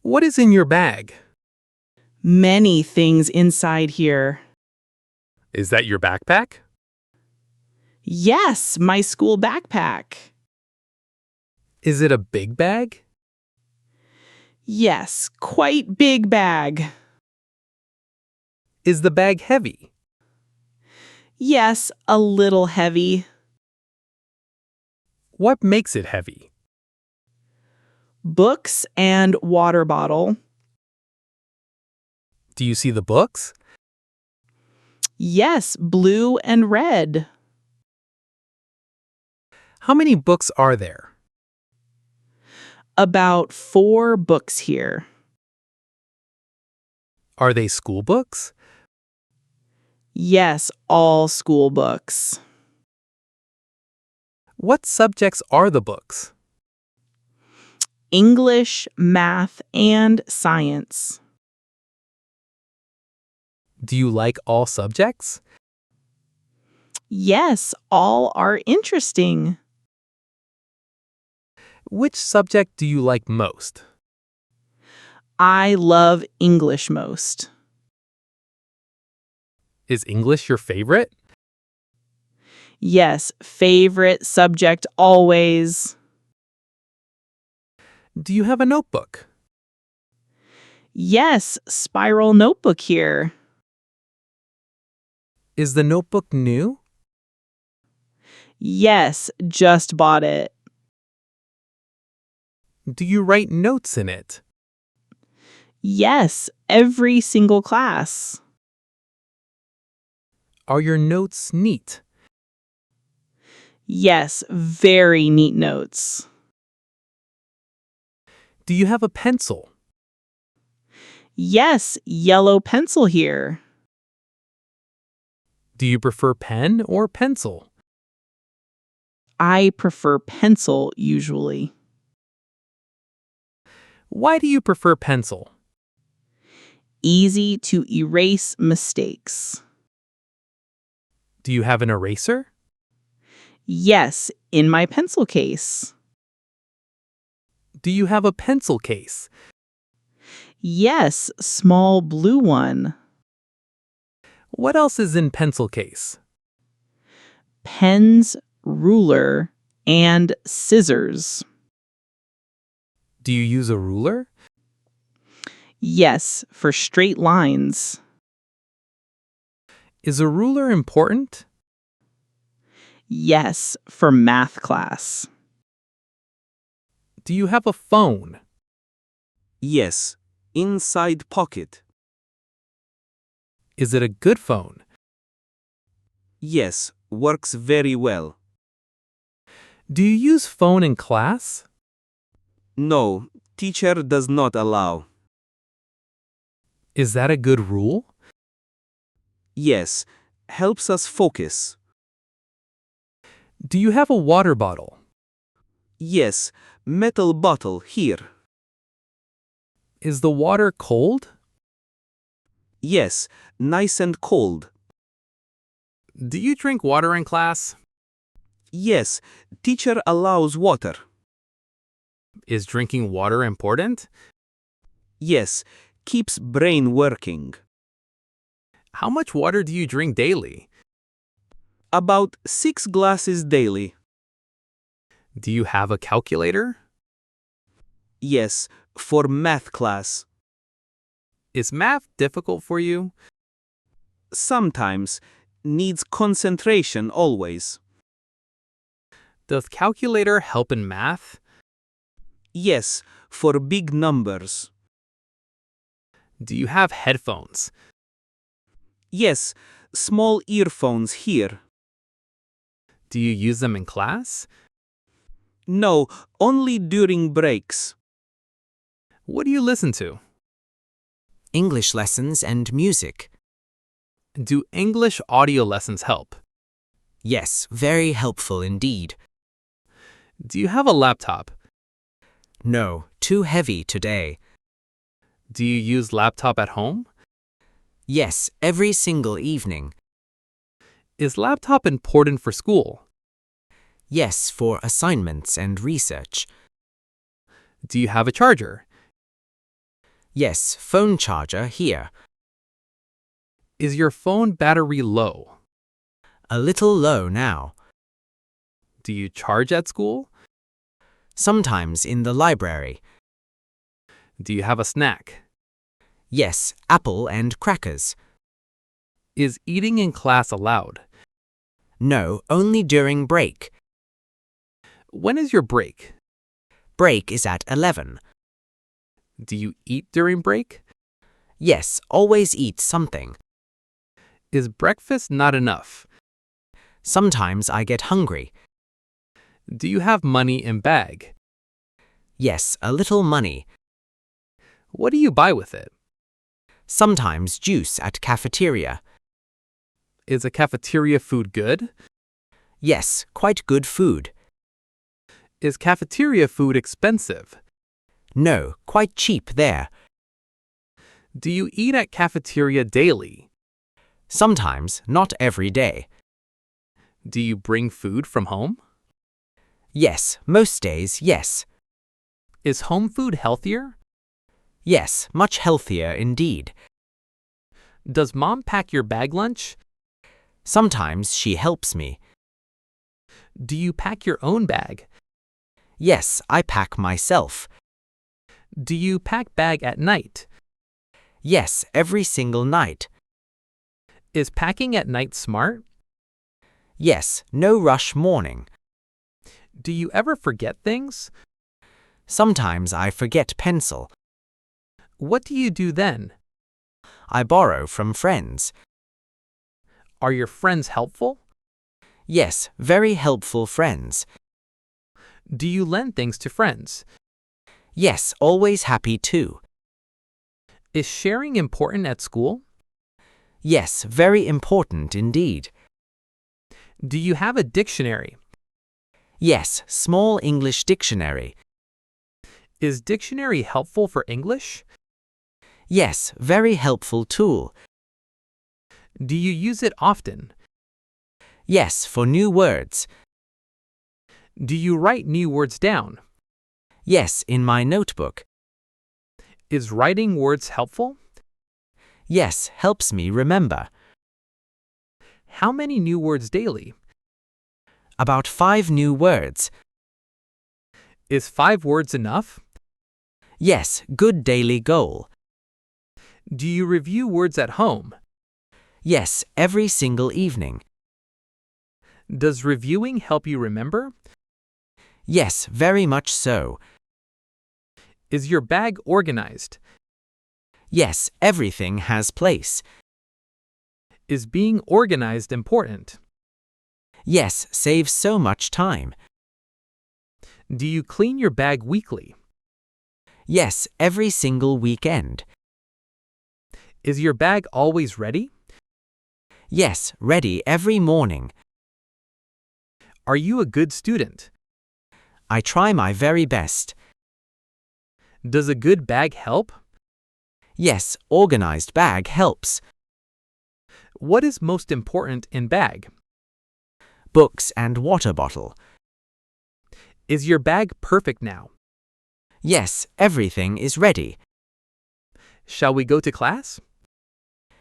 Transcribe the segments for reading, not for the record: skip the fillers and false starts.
What is in your bag? Many things inside here. Is that your backpack? Yes, my school backpack. Is it a big bag? Yes, quite big bag. Is the bag heavy? Yes, a little heavy. What makes it heavy? Books and water bottle. Do you see the books? Yes, blue and red. How many books are there? About 4 books here. Are they school books? Yes, all school books. What subjects are the books? English, math, and science. Do you like all subjects? Yes, all are interesting. Which subject do you like most? I love English most. Is English your favorite? Yes, favorite subject always. Do you have a notebook? Yes, spiral notebook here. Is the notebook new? Yes, just bought it. Do you write notes in it? Yes, every single class. Are your notes neat? Yes, very neat notes. Do you have a pencil? Yes, yellow pencil here. Do you prefer pen or pencil? I prefer pencil usually. Why do you prefer pencil? Easy to erase mistakes. Do you have an eraser? Yes, in my pencil case. Do you have a pencil case? Yes, small blue one. What else is in pencil case? Pens, ruler, and scissors. Do you use a ruler? Yes, for straight lines. Is a ruler important? Yes, for math class. Do you have a phone? Yes, inside pocket. Is it a good phone? Yes, works very well. Do you use phone in class? No, teacher does not allow. Is that a good rule? Yes, helps us focus. Do you have a water bottle? Yes, metal bottle here. Is the water cold? Yes, nice and cold. Do you drink water in class? Yes, teacher allows water. Is drinking water important? Yes, keeps brain working. How much water do you drink daily? About 6 glasses daily. Do you have a calculator? Yes, for math class. Is math difficult for you? Sometimes, needs concentration always. Does calculator help in math? Yes, for big numbers. Do you have headphones? Yes, small earphones here. Do you use them in class? No, only during breaks. What do you listen to? English lessons and music. Do English audio lessons help? Yes, very helpful indeed. Do you have a laptop? No, too heavy today. Do you use laptop at home? Yes, every single evening. Is laptop important for school? Yes, for assignments and research. Do you have a charger? Yes, phone charger here. Is your phone battery low? A little low now. Do you charge at school? Sometimes in the library. Do you have a snack? Yes, apple and crackers. Is eating in class allowed? No, only during break. When is your break? Break is at 11. Do you eat during break? Yes, always eat something. Is breakfast not enough? Sometimes I get hungry. Do you have money in bag? Yes, a little money. What do you buy with it? Sometimes juice at cafeteria. Is a cafeteria food good? Yes, quite good food. Is cafeteria food expensive? No, quite cheap there. Do you eat at cafeteria daily? Sometimes, not every day. Do you bring food from home? Yes, most days, yes. Is home food healthier? Yes, much healthier indeed. Does mom pack your bag lunch? Sometimes she helps me. Do you pack your own bag? Yes, I pack myself. Do you pack bag at night? Yes, every single night. Is packing at night smart? Yes, no rush morning. Do you ever forget things? Sometimes I forget pencil. What do you do then? I borrow from friends. Are your friends helpful? Yes, very helpful friends. Do you lend things to friends? Yes, always happy too. Is sharing important at school? Yes, very important indeed. Do you have a dictionary? Yes, small English dictionary. Is dictionary helpful for English? Yes, very helpful tool. Do you use it often? Yes, for new words. Do you write new words down? Yes, in my notebook. Is writing words helpful? Yes, helps me remember. How many new words daily? About 5 new words. Is 5 words enough? Yes, good daily goal. Do you review words at home? Yes, every single evening. Does reviewing help you remember? Yes, very much so. Is your bag organized? Yes, everything has place. Is being organized important? Yes, saves so much time. Do you clean your bag weekly? Yes, every single weekend. Is your bag always ready? Yes, ready every morning. Are you a good student? I try my very best. Does a good bag help? Yes, organized bag helps. What is most important in bag? Books and water bottle. Is your bag perfect now? Yes, everything is ready. Shall we go to class?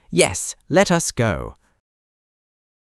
Yes, let us go.